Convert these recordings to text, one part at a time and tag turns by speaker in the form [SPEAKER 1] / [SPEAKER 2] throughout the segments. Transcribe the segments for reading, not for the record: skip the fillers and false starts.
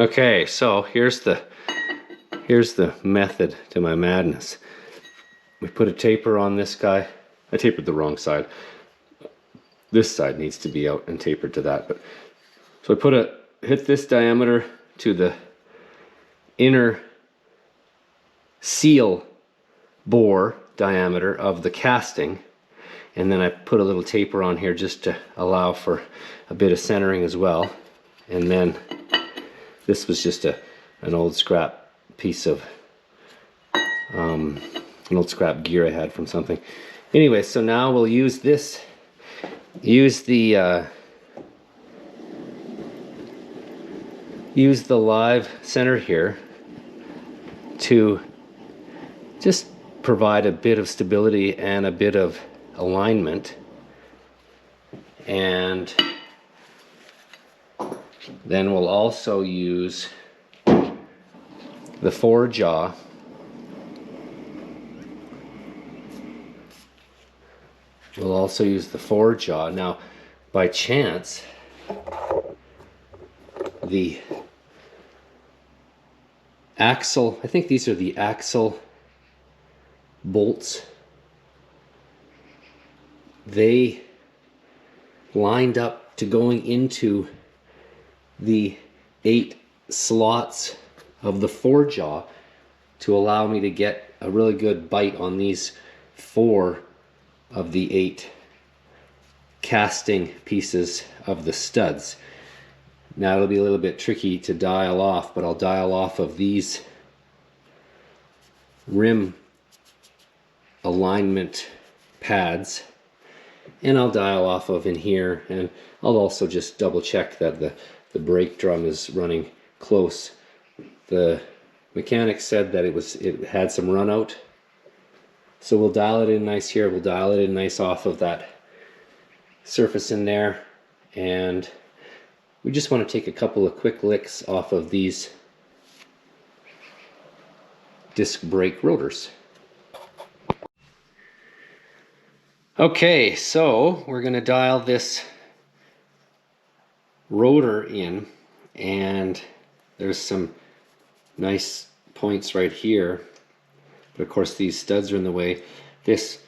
[SPEAKER 1] Okay, so here's the method to my madness. We put a taper on this guy. I tapered the wrong side. This side needs to be out and tapered to that. But so I hit this diameter to the inner seal bore diameter of the casting, and then I put a little taper on here just to allow for a bit of centering as well. And then this was just an old scrap piece of an old scrap gear I had from something. Anyway, so now we'll use this, use the live center here to just provide a bit of stability and a bit of alignment. And then we'll also use the forejaw Now, by chance, the axle, I think these are the axle bolts, they lined up to going into the 8 slots of the forejaw to allow me to get a really good bite on these 4 of the 8 casting pieces of the studs. Now it'll be a little bit tricky to dial off, but I'll dial off of these rim alignment pads, and I'll dial off of in here, and I'll also just double check that the brake drum is running close. The mechanic said that it had some run out, so we'll dial it in nice here. We'll dial it in nice off of that surface in there, and we just want to take a couple of quick licks off of these disc brake rotors. Okay, so we're going to dial this rotor in, and there's some nice points right here, but of course these studs are in the way. This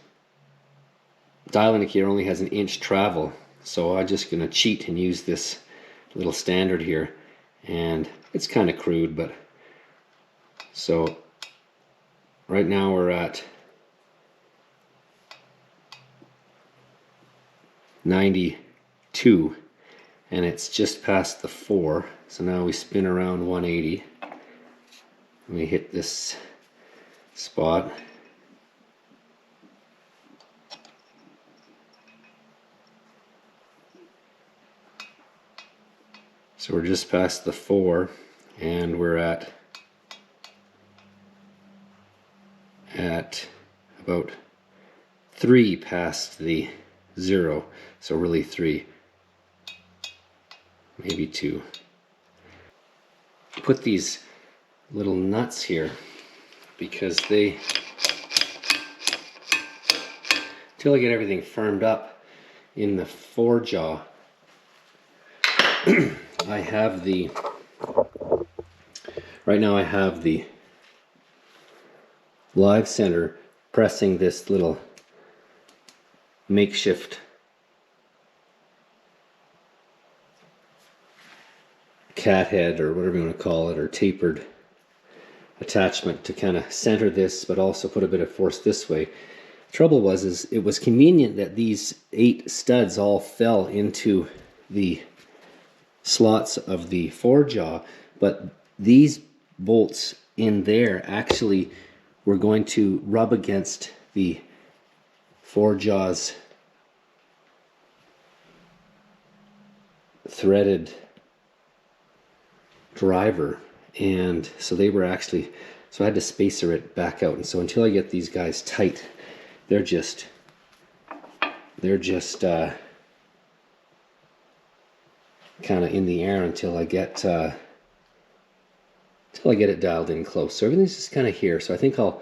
[SPEAKER 1] dial indicator only has an inch travel, so I'm just going to cheat and use this little standard here, and it's kind of crude, but so right now we're at 92, and it's just past the 4, so now we spin around 180. We hit this spot. So we're just past the 4, and we're at about 3 past the 0, so really 3, maybe 2. Put these little nuts here because until I get everything firmed up in the forejaw, I have right now I have the live center pressing this little makeshift cat head, or whatever you want to call it, or tapered attachment to kind of center this, but also put a bit of force this way. Trouble was it was convenient that these 8 studs all fell into the slots of the forejaw, but these bolts in there actually were going to rub against the forejaw's threaded driver, and so they were actually, so I had to spacer it back out, and so until I get these guys tight, they're just kind of in the air until I get it dialed in close. So everything's just kind of here. So I think I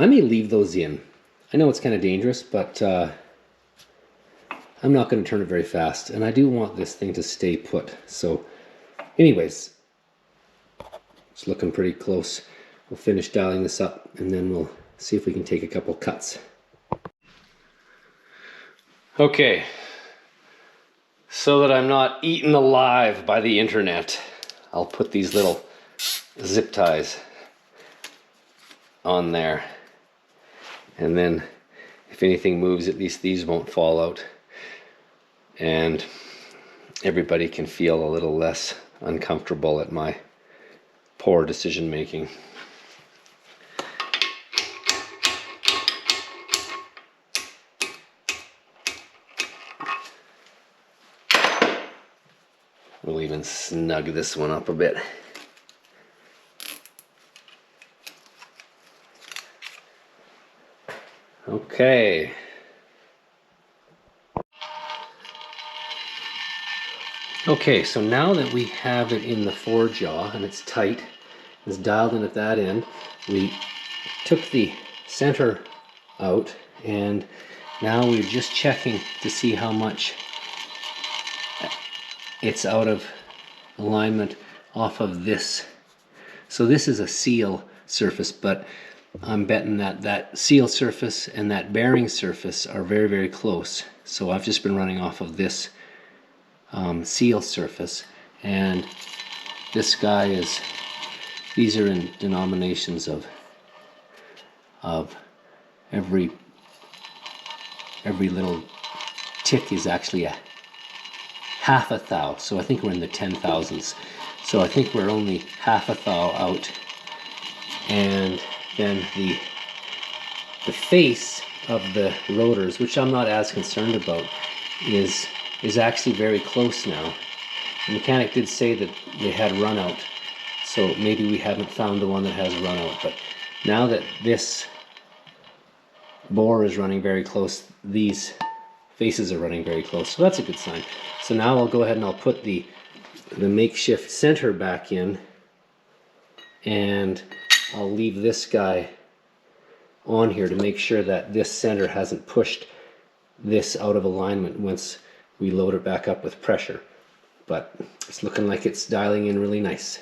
[SPEAKER 1] may leave those in. I know it's kind of dangerous, but I'm not going to turn it very fast, and I do want this thing to stay put. So anyways, it's looking pretty close. We'll finish dialing this up, and then we'll see if we can take a couple cuts. Okay, so that I'm not eaten alive by the internet, I'll put these little zip ties on there, and then if anything moves, at least these won't fall out, and everybody can feel a little less uncomfortable at my poor decision making. We'll even snug this one up a bit. Okay. Okay, so now that we have it in the forejaw and it's tight, it's dialed in at that end, we took the center out, and now we're just checking to see how much it's out of alignment off of this. So this is a seal surface, but I'm betting that that seal surface and that bearing surface are very, very close. So I've just been running off of this seal surface, and this guy is, these are in denominations of every little tick is actually a half a thou, so I think we're in the 10,000s. So I think we're only half a thou out, and then the face of the rotors, which I'm not as concerned about, is actually very close now. The mechanic did say that they had runout, so maybe we haven't found the one that has runout, but now that this bore is running very close, these faces are running very close, so that's a good sign. So now I'll go ahead and I'll put the makeshift center back in, and I'll leave this guy on here to make sure that this center hasn't pushed this out of alignment once we load it back up with pressure. But it's looking like it's dialing in really nice.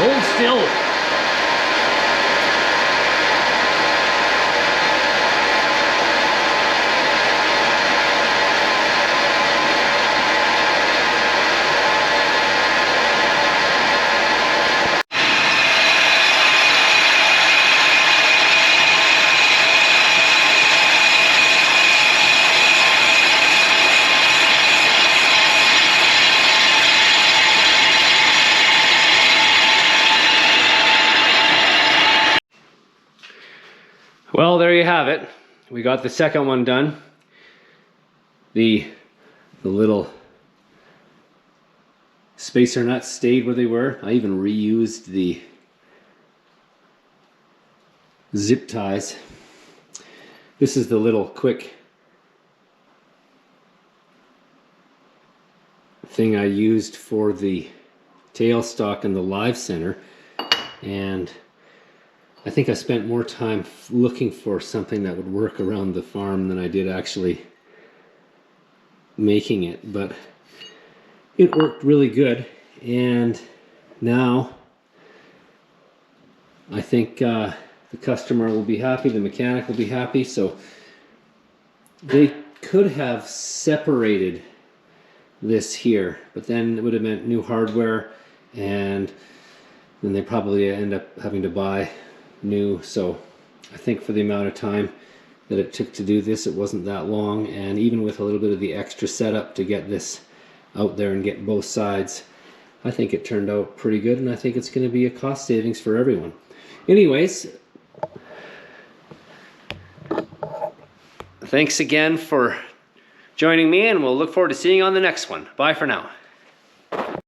[SPEAKER 1] Hold still. Well, there you have it. We got the second one done. The little spacer nuts stayed where they were. I even reused the zip ties. This is the little quick thing I used for the tailstock and the live center, and I think I spent more time looking for something that would work around the farm than I did actually making it, but it worked really good. And now I think the customer will be happy, the mechanic will be happy. So they could have separated this here, but then it would have meant new hardware, and then they probably end up having to buy new. So I think for the amount of time that it took to do this, it wasn't that long, and even with a little bit of the extra setup to get this out there and get both sides, I think it turned out pretty good, and I think it's going to be a cost savings for everyone. Anyways, thanks again for joining me, and we'll look forward to seeing you on the next one. Bye for now.